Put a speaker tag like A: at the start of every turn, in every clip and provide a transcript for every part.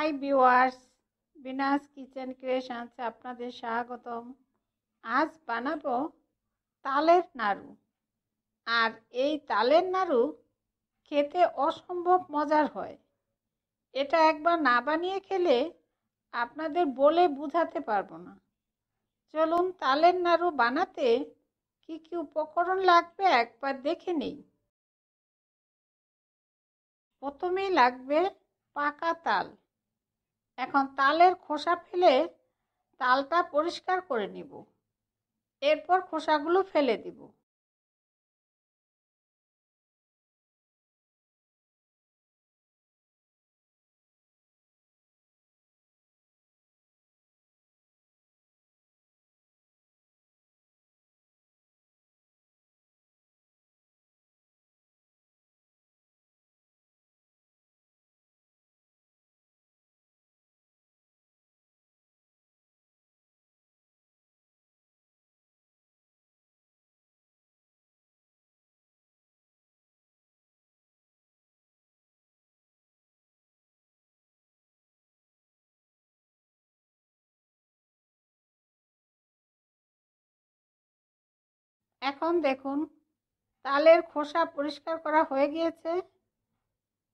A: Hi viewers, Binas kitchen ক্রিয়েশনসে আপনাদের স্বাগতম। আজ বানাবো তালের নাড়ু। আর এই তালের নাড়ু খেতে অসম্ভব মজার হয়। এটা একবার না বানিয়ে খেলে আপনাদের বলে বোঝাতে পারবো না। চলুন তালের নাড়ু বানাতে কি কি উপকরণ লাগবে একবার দেখে নেই। প্রথমেই লাগবে পাকা তাল। এখন তালের খোসা ফেলে তালটা পরিষ্কার করে নিব। এরপর খোসাগুলো ফেলে দিব। এখন দেখুন তালের খোসা পরিষ্কার করা হয়ে গিয়েছে।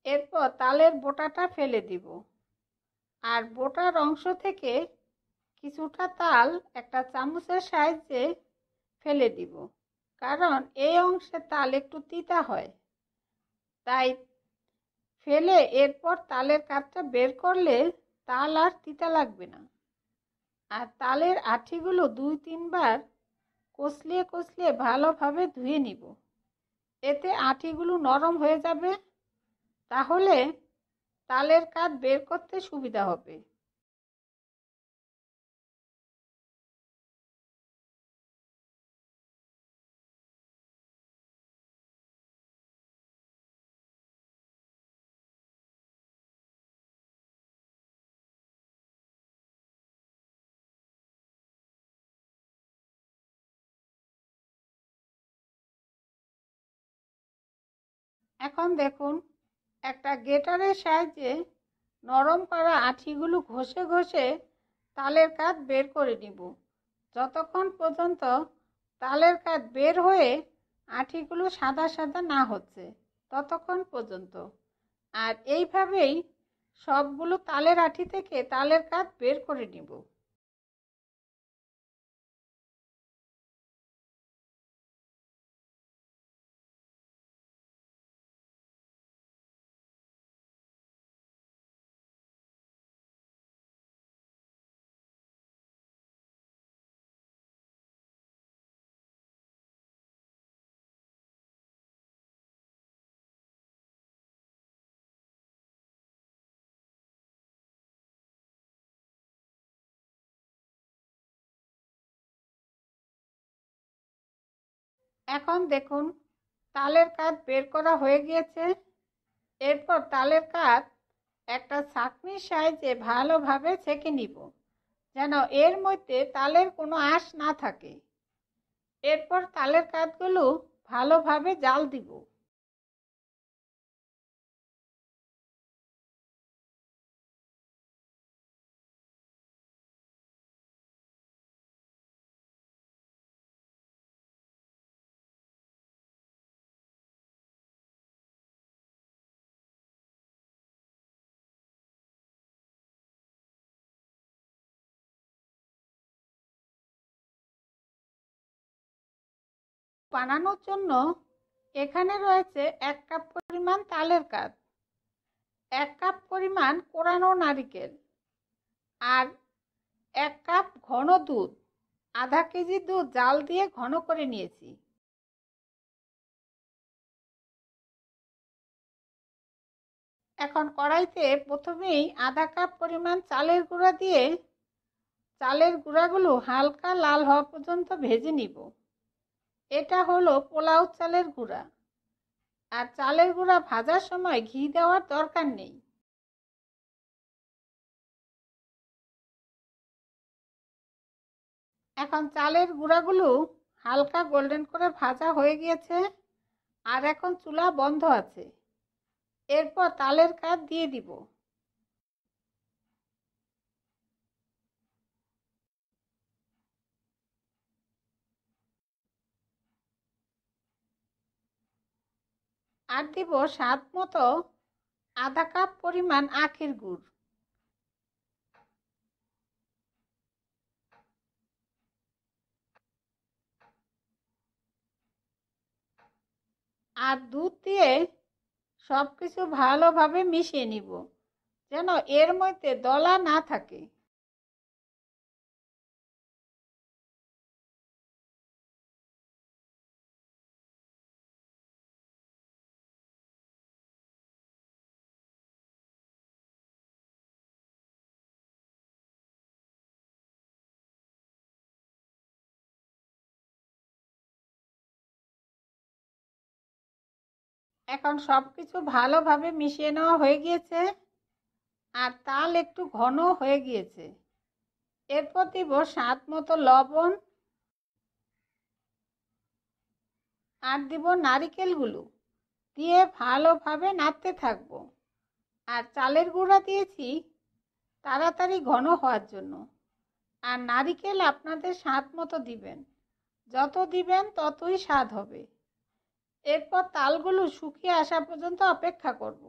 A: এরপর তালের বোটাটা ফেলে দিব। আর বোটার অংশ থেকে কিছুটা তাল একটা চামচের সাহায্যে ফেলে দিব, কারণ এই অংশে তাল একটু তিতা হয়। তাই ফেলে এরপর তালের কাঠটা বের করলে তাল আর তিতা লাগবে না। আর তালের আঠিগুলো 2-3 বার কষলিয়ে কষলিয়ে ভালোভাবে ধুয়ে নিব। এতে আঠিগুলো নরম হয়ে যাবে, তাহলে তালের কাঠ বের করতে সুবিধা হবে। এখন দেখুন একটা গ্রেটারের সাহায্যে নরম করা আঠিগুলো ঘষে ঘষে তালের কাঠ বের করে নিব, যতক্ষণ পর্যন্ত তালের কাঠ বের হয়ে আঠিগুলো সাদা সাদা না হচ্ছে ততক্ষণ পর্যন্ত। আর এইভাবেই সবগুলো তালের আঠি থেকে তালের কাঠ বের করে নিব। এখন দেখুন তালের কাঠ বের করা হয়ে গিয়েছে। এরপর তালের কাঠ একটা ছাঁকনির সাহায্যে ভালোভাবে ছেঁকে নিব, যেন এর মধ্যে তালের কোনো আঁশ না থাকে। এরপর তালের কাঠগুলো ভালোভাবে জাল দিব। বানানোর জন্য এখানে রয়েছে 1 কাপ পরিমাণ তালের কাঠ, 1 কাপ পরিমাণ কোরানো নারিকেল, আর 1 কাপ ঘন দুধ। আধা কেজি দুধ জাল দিয়ে ঘন করে নিয়েছি। এখন কড়াইতে প্রথমেই আধা কাপ পরিমাণ চালের গুঁড়া দিয়ে চালের গুঁড়াগুলো হালকা লাল হওয়া পর্যন্ত ভেজে নিব। এটা হলো পোলাও চালের গুঁড়া। আর চালের গুঁড়া ভাজার সময় ঘি দেওয়ার দরকার নেই। এখন চালের গুঁড়াগুলো হালকা গোল্ডেন করে ভাজা হয়ে গিয়েছে, আর এখন চুলা বন্ধ আছে। এরপর তালের কাঠ দিয়ে দিব। আর দিব স্বাদ মতো আধা কাপ পরিমাণ আখের গুড়। আর দুধ দিয়ে সব কিছু ভালোভাবে মিশিয়ে নিব, যেন এর মধ্যে দলা না থাকে। এখন সব কিছু ভালোভাবে মিশিয়ে নেওয়া হয়ে গিয়েছে, আর তাল একটু ঘন হয়ে গিয়েছে। এরপর দিব স্বাদ মতো লবণ, আর দিব নারিকেলগুলো দিয়ে ভালোভাবে নাড়তে থাকবো। আর চালের গুঁড়া দিয়েছি তাড়াতাড়ি ঘন হওয়ার জন্য। আর নারিকেল আপনাদের স্বাদ মতো দিবেন, যত দিবেন ততই স্বাদ হবে। এরপর তালগুলো শুকিয়ে আসা পর্যন্ত অপেক্ষা করব।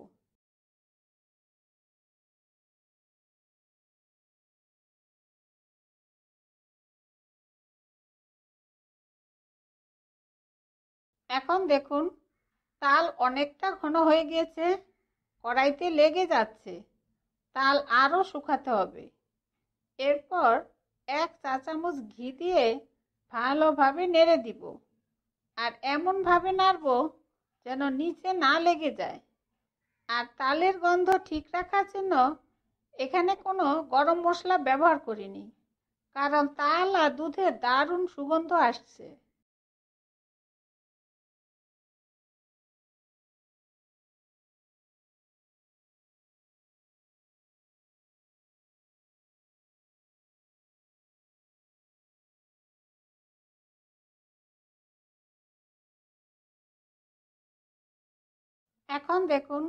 A: এখন দেখুন তাল অনেকটা ঘন হয়ে গিয়েছে, কড়াইতে লেগে যাচ্ছে। তাল আরও শুকাতে হবে। এরপর 1 চা চামচ ঘি দিয়ে ভালোভাবে নেড়ে দিব। আর এমনভাবে নাড়ব যেন নিচে না লেগে যায়। আর তালের গন্ধ ঠিক রাখার জন্য এখানে কোনো গরম মশলা ব্যবহার করিনি, কারণ তাল আর দুধের দারুণ সুগন্ধ আসছে। এখন দেখুন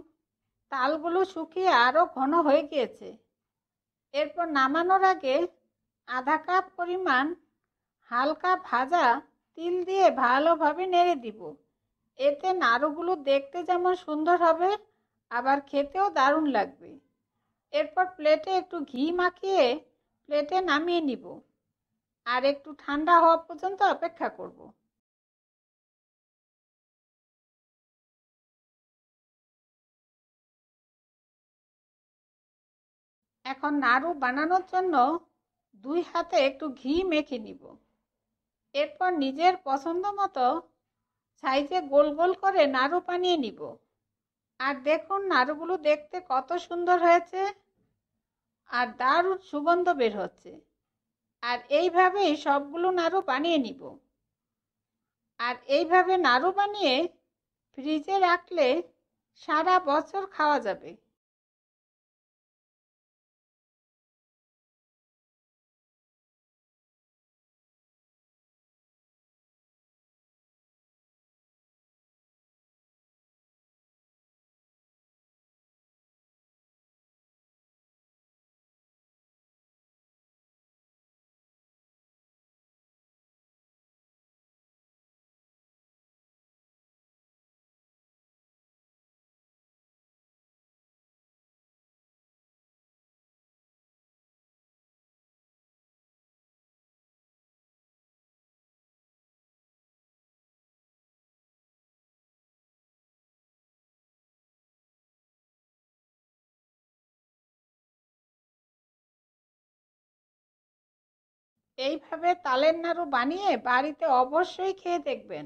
A: তালগুলো শুকিয়ে আরও ঘন হয়ে গিয়েছে। এরপর নামানোর আগে আধা কাপ পরিমাণ হালকা ভাজা তিল দিয়ে ভালোভাবে নেড়ে দিব। এতে নাড়ুগুলো দেখতে যেমন সুন্দর হবে, আবার খেতেও দারুণ লাগবে। এরপর প্লেটে একটু ঘি মাখিয়ে প্লেটে নামিয়ে নিব। আর একটু ঠান্ডা হওয়া পর্যন্ত অপেক্ষা করব। এখন নাড়ু বানানোর জন্য 2 হাতে একটু ঘি মেখে নিব। এরপর নিজের পছন্দ মতো সাইজে গোল গোল করে নাড়ু বানিয়ে নিব। আর দেখুন নাড়ুগুলো দেখতে কত সুন্দর হয়েছে, আর দারুণ সুগন্ধ বের হচ্ছে। আর এইভাবেই সবগুলো নাড়ু বানিয়ে নিব। আর এইভাবে নাড়ু বানিয়ে ফ্রিজে রাখলে সারা বছর খাওয়া যাবে। এইভাবে তালের নাড়ু বানিয়ে বাড়িতে অবশ্যই খেয়ে দেখবেন।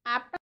A: আপনার